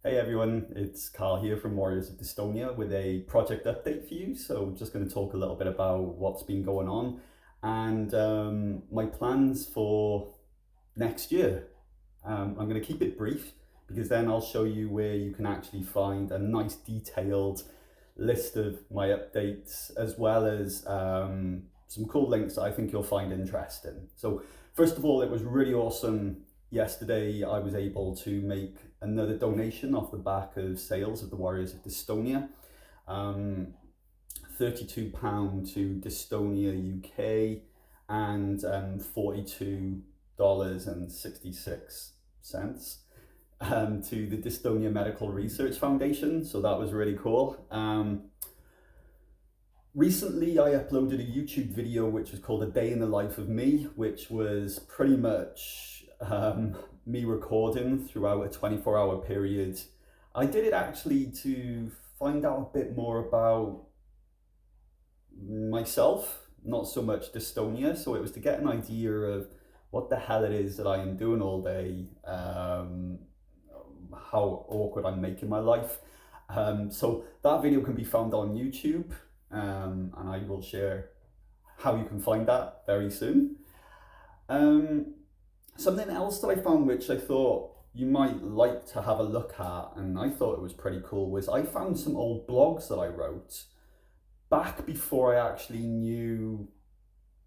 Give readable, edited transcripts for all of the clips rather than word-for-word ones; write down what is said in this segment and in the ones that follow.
Hey everyone, it's Karl here from Warriors of Dystonia with a project update for you. So just going to talk a little bit about what's been going on and my plans for next year. I'm going to keep it brief because then I'll show you where you can actually find a nice detailed list of my updates as well as some cool links that I think you'll find interesting. So first of all, it was really awesome. Yesterday, I was able to make another donation off the back of sales of the Warriors of Dystonia. £32 to Dystonia UK and $42.66 to the Dystonia Medical Research Foundation. So that was really cool. Recently, I uploaded a YouTube video which was called A Day in the Life of Me, which was pretty much me recording throughout a 24-hour period. I did it actually to find out a bit more about myself, not so much dystonia. So it was to get an idea of what the hell it is that I am doing all day, how awkward I'm making my life. So that video can be found on YouTube, and I will share how you can find that very soon. Something else that I found which I thought you might like to have a look at, and I thought it was pretty cool, was I found some old blogs that I wrote back before I actually knew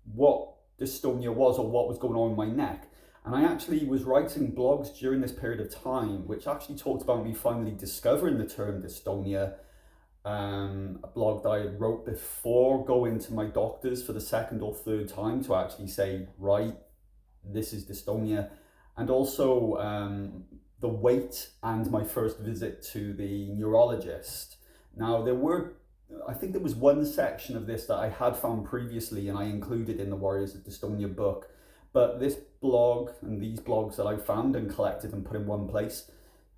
what dystonia was or what was going on in my neck. And I actually was writing blogs during this period of time, which actually talked about me finally discovering the term dystonia. A blog that I wrote before going to my doctors for the second or third time to actually say, right, this is dystonia. And also the weight and my first visit to the neurologist. Now I think there was one section of this that I had found previously and I included in the Warriors of Dystonia book, but this blog and these blogs that I found and collected and put in one place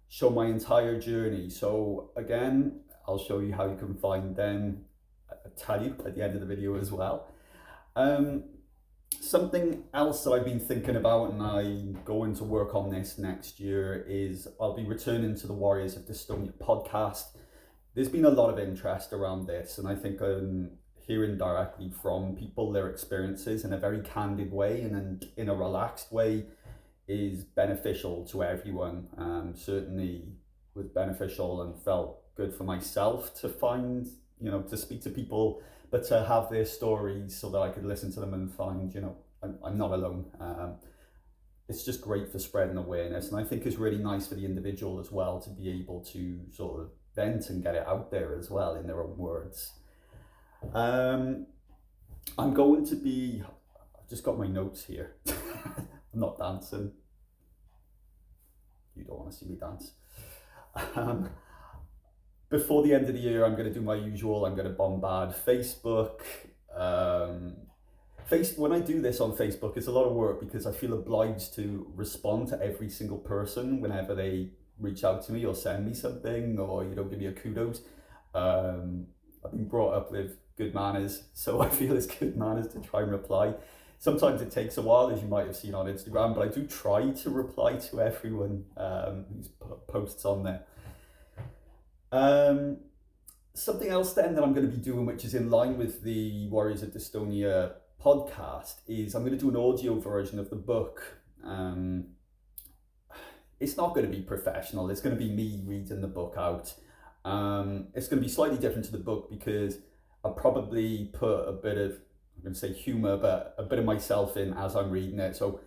show my entire journey. So again, I'll show you how you can find them. I'll tell you at the end of the video as well. Something else that I've been thinking about, and I'm going to work on this next year, is I'll be returning to the Warriors of Dystonia podcast. There's been a lot of interest around this, and I think I'm hearing directly from people their experiences in a very candid way and in a relaxed way is beneficial to everyone. Certainly was beneficial and felt good for myself to find, to speak to people, but to have their stories so that I could listen to them and find, I'm not alone. It's just great for spreading awareness. And I think it's really nice for the individual as well to be able to sort of vent and get it out there as well in their own words. I'm going to be, I've just got my notes here. I'm not dancing. You don't want to see me dance. Before the end of the year, I'm going to do my usual. I'm going to bombard Facebook. When I do this on Facebook, it's a lot of work because I feel obliged to respond to every single person whenever they reach out to me or send me something or give me a kudos. I've been brought up with good manners, so I feel it's good manners to try and reply. Sometimes it takes a while, as you might have seen on Instagram, but I do try to reply to everyone who's posts on there. Something else then that I'm going to be doing, which is in line with the Warriors of Dystonia podcast, is I'm going to do an audio version of the book. It's not going to be professional. It's going to be me reading the book out. It's going to be slightly different to the book because I'll probably put a bit of, I'm going to say humor, but a bit of myself in as I'm reading it. So,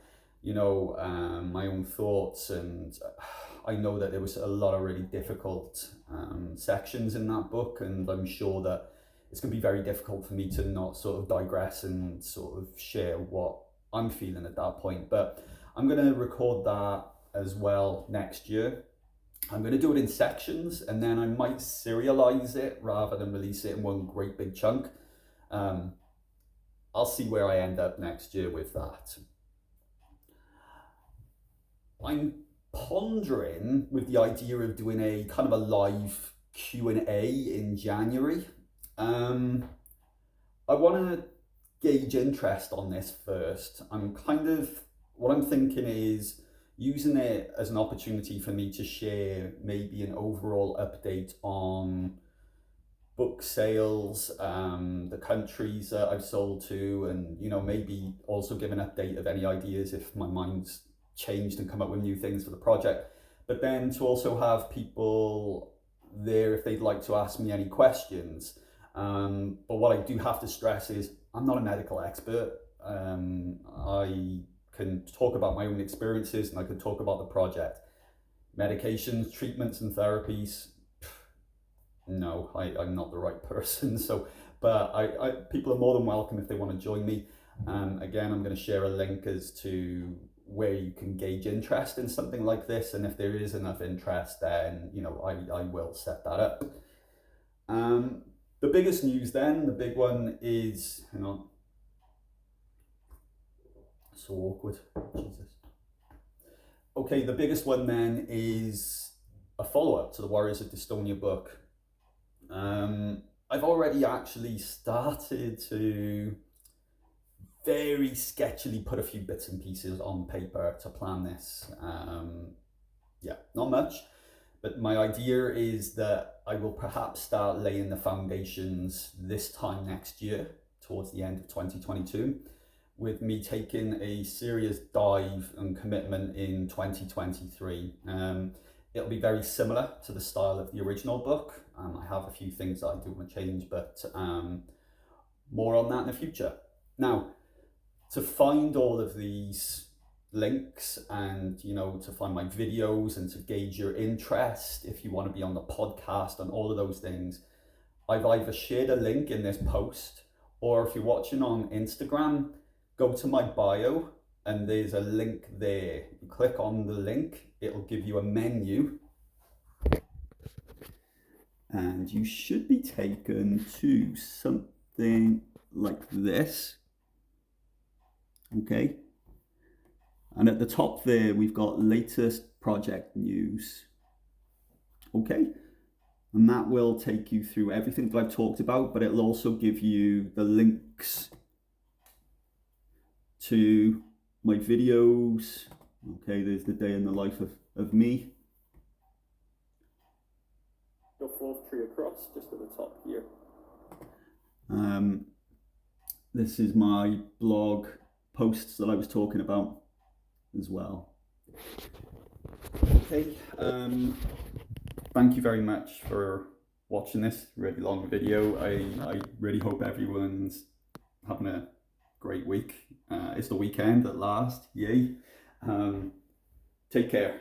my own thoughts, and I know that there was a lot of really difficult sections in that book, and I'm sure that it's going to be very difficult for me to not sort of digress and sort of share what I'm feeling at that point. But I'm going to record that as well next year. I'm going to do it in sections, and then I might serialize it rather than release it in one great big chunk. I'll see where I end up next year with that. I'm pondering with the idea of doing a kind of a live Q&A in January. I want to gauge interest on this first. What I'm thinking is, using it as an opportunity for me to share maybe an overall update on book sales, the countries that I've sold to, and maybe also give an update of any ideas if my mind's changed and come up with new things for the project. But then to also have people there if they'd like to ask me any questions. But what I do have to stress is I'm not a medical expert. I can talk about my own experiences and I can talk about the project. Medications, treatments, and therapies, no, I'm not the right person. So, but people are more than welcome if they want to join me. Again, I'm going to share a link as to where you can gauge interest in something like this, and if there is enough interest, then I will set that up. The biggest news then, the big one is, hang on, so awkward, Jesus. Okay, the biggest one then is a follow-up to the Warriors of Dystonia book. I've already actually started to very sketchily put a few bits and pieces on paper to plan this. Yeah, not much, but my idea is that I will perhaps start laying the foundations this time next year, towards the end of 2022, with me taking a serious dive and commitment in 2023. It'll be very similar to the style of the original book. I have a few things that I do want to change, but more on that in the future. Now, to find all of these links and, to find my videos and to gauge your interest, if you want to be on the podcast and all of those things, I've either shared a link in this post, or if you're watching on Instagram, go to my bio and there's a link there. You click on the link, it'll give you a menu and you should be taken to something like this. Okay, and at the top there we've got latest project news. Okay, and that will take you through everything that I've talked about, but it'll also give you the links to my videos. Okay, there's the day in the life of me. Go fourth tree across, just at the top here. This is my blog posts that I was talking about as well. Okay, thank you very much for watching this really long video. I really hope everyone's having a great week. It's the weekend at last, yay. Take care.